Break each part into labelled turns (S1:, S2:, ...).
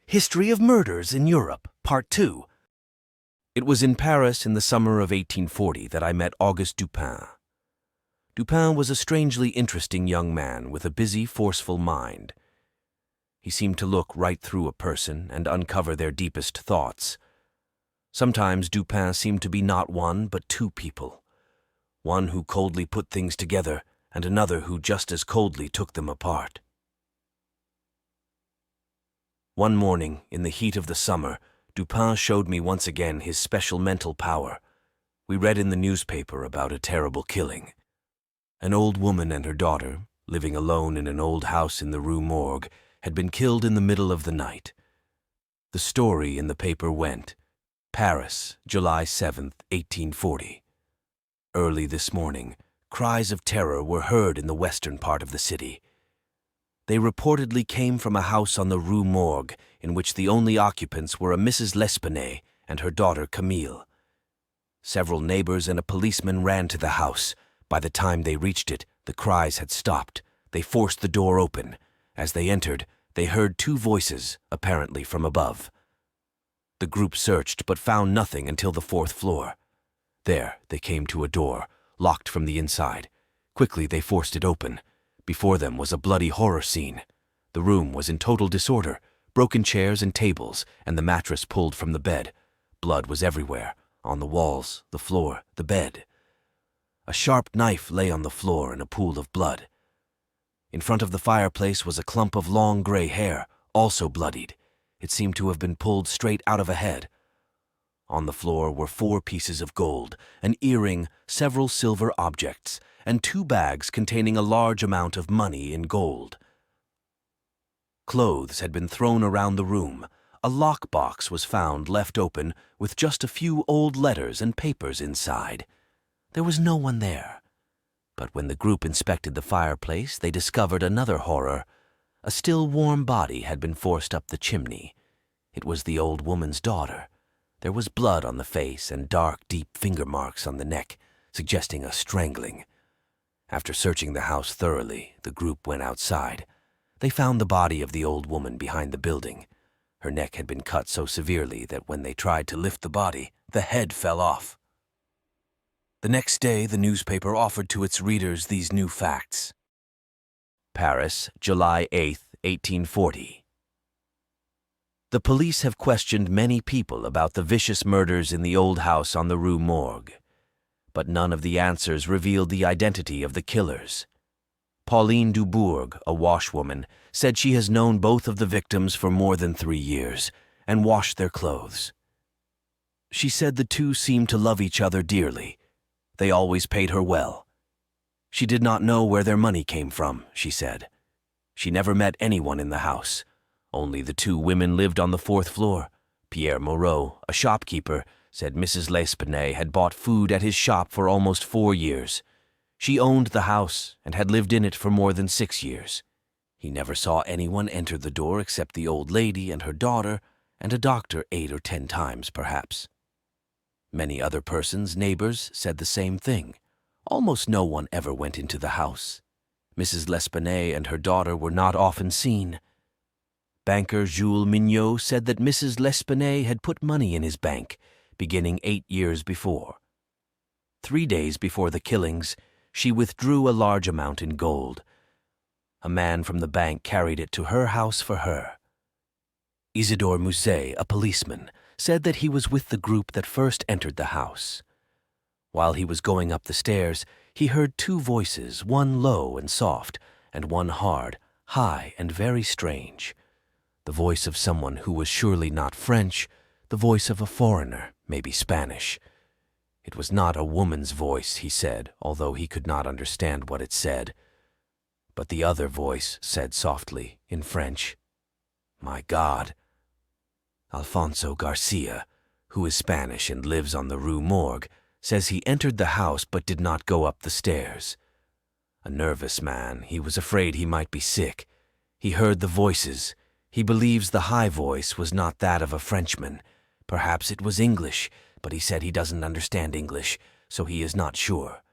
S1: History of Murders in Europe, Part 2. It was in Paris in the summer of 1840 that I met Auguste Dupin. Dupin was a strangely interesting young man with a busy, forceful mind. He seemed to look right through a person and uncover their deepest thoughts. Sometimes Dupin seemed to be not one but two people, one who coldly put things together and another who just as coldly took them apart. One morning, in the heat of the summer, Dupin showed me once again his special mental power. We read in the newspaper about a terrible killing. An old woman and her daughter, living alone in an old house in the Rue Morgue, had been killed in the middle of the night. The story in the paper went, Paris, July 7th, 1840. Early this morning, cries of terror were heard in the western part of the city. They reportedly came from a house on the Rue Morgue, in which the only occupants were a Mrs. L'Espanaye and her daughter Camille. Several neighbors and a policeman ran to the house. By the time they reached it, the cries had stopped. They forced the door open. As they entered, they heard two voices, apparently from above. The group searched but found nothing until the fourth floor. There, they came to a door, locked from the inside. Quickly, they forced it open. Before them was a bloody horror scene. The room was in total disorder, broken chairs and tables, and the mattress pulled from the bed. Blood was everywhere, on the walls, the floor, the bed. A sharp knife lay on the floor in a pool of blood. In front of the fireplace was a clump of long gray hair, also bloodied. It seemed to have been pulled straight out of a head. On the floor were 4 pieces of gold, an earring, several silver objects, and 2 bags containing a large amount of money in gold. Clothes had been thrown around the room. A lockbox was found left open with just a few old letters and papers inside. There was no one there. But when the group inspected the fireplace, they discovered another horror. A still warm body had been forced up the chimney. It was the old woman's daughter. There was blood on the face and dark, deep finger marks on the neck, suggesting a strangling. After searching the house thoroughly, the group went outside. They found the body of the old woman behind the building. Her neck had been cut so severely that when they tried to lift the body, the head fell off. The next day, the newspaper offered to its readers these new facts. Paris, July 8th, 1840. The police have questioned many people about the vicious murders in the old house on the Rue Morgue, but none of the answers revealed the identity of the killers. Pauline Dubourg, a washwoman, said she has known both of the victims for more than 3 years and washed their clothes. She said the two seemed to love each other dearly. They always paid her well. She did not know where their money came from, she said. She never met anyone in the house. Only the 2 women lived on the 4th floor. Pierre Moreau, a shopkeeper, said Mrs. L'Espanaye had bought food at his shop for almost 4 years. She owned the house and had lived in it for more than 6 years. He never saw anyone enter the door except the old lady and her daughter, and a doctor 8 or 10 times, perhaps. Many other persons, neighbors, said the same thing. Almost no one ever went into the house. Mrs. L'Espanaye and her daughter were not often seen. Banker Jules Mignot said that Mrs. L'Espanaye had put money in his bank, beginning 8 years before. 3 days before the killings, she withdrew a large amount in gold. A man from the bank carried it to her house for her. Isidore Musset, a policeman, said that he was with the group that first entered the house. While he was going up the stairs, he heard 2 voices, one low and soft, and one hard, high, and very strange. The voice of someone who was surely not French, the voice of a foreigner, maybe Spanish. It was not a woman's voice, he said, although he could not understand what it said. But the other voice said softly, in French, "My God." Alfonso Garcia, who is Spanish and lives on the Rue Morgue, says he entered the house but did not go up the stairs. A nervous man, he was afraid he might be sick. He heard the voices. He believes the high voice was not that of a Frenchman. Perhaps it was English, but he said he doesn't understand English, so he is not sure.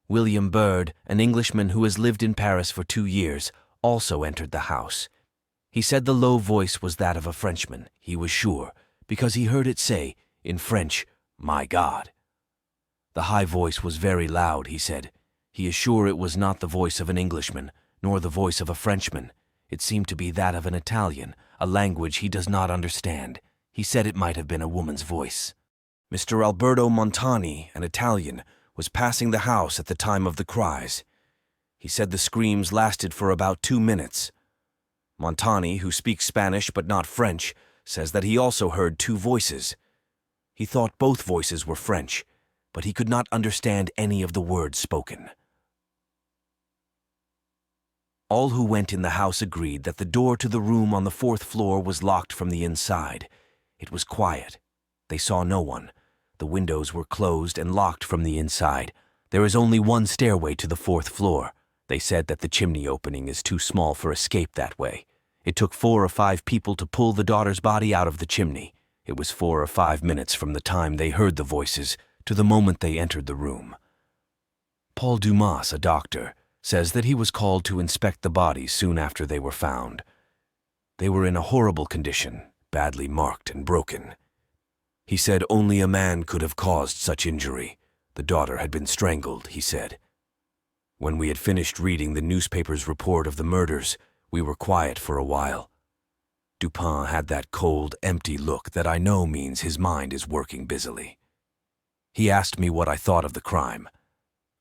S1: William Bird, an Englishman who has lived in Paris for 2 years, also entered the house. He said the low voice was that of a Frenchman, he was sure, because he heard it say, in French, "My God." The high voice was very loud, he said. He is sure it was not the voice of an Englishman, nor the voice of a Frenchman. It seemed to be that of an Italian, a language he does not understand. He said it might have been a woman's voice. Mr. Alberto Montani, an Italian, was passing the house at the time of the cries. He said the screams lasted for about 2 minutes. Montani, who speaks Spanish but not French, says that he also heard 2 voices. He thought both voices were French, but he could not understand any of the words spoken. All who went in the house agreed that the door to the room on the 4th floor was locked from the inside. It was quiet. They saw no one. The windows were closed and locked from the inside. There is only one stairway to the 4th floor. They said that the chimney opening is too small for escape that way. It took 4 or 5 people to pull the daughter's body out of the chimney. It was 4 or 5 minutes from the time they heard the voices to the moment they entered the room. Paul Dumas, a doctor, says that he was called to inspect the bodies soon after they were found. They were in a horrible condition, badly marked and broken. He said only a man could have caused such injury. The daughter had been strangled, he said. When we had finished reading the newspaper's report of the murders, we were quiet for a while. Dupin had that cold, empty look that I know means his mind is working busily. He asked me what I thought of the crime.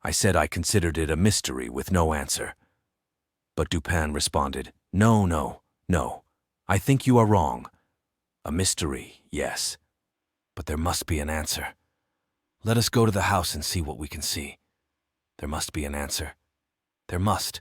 S1: I said I considered it a mystery with no answer. But Dupin responded, "No, no, no. I think you are wrong. A mystery, yes. But there must be an answer. Let us go to the house and see what we can see. There must be an answer. There must."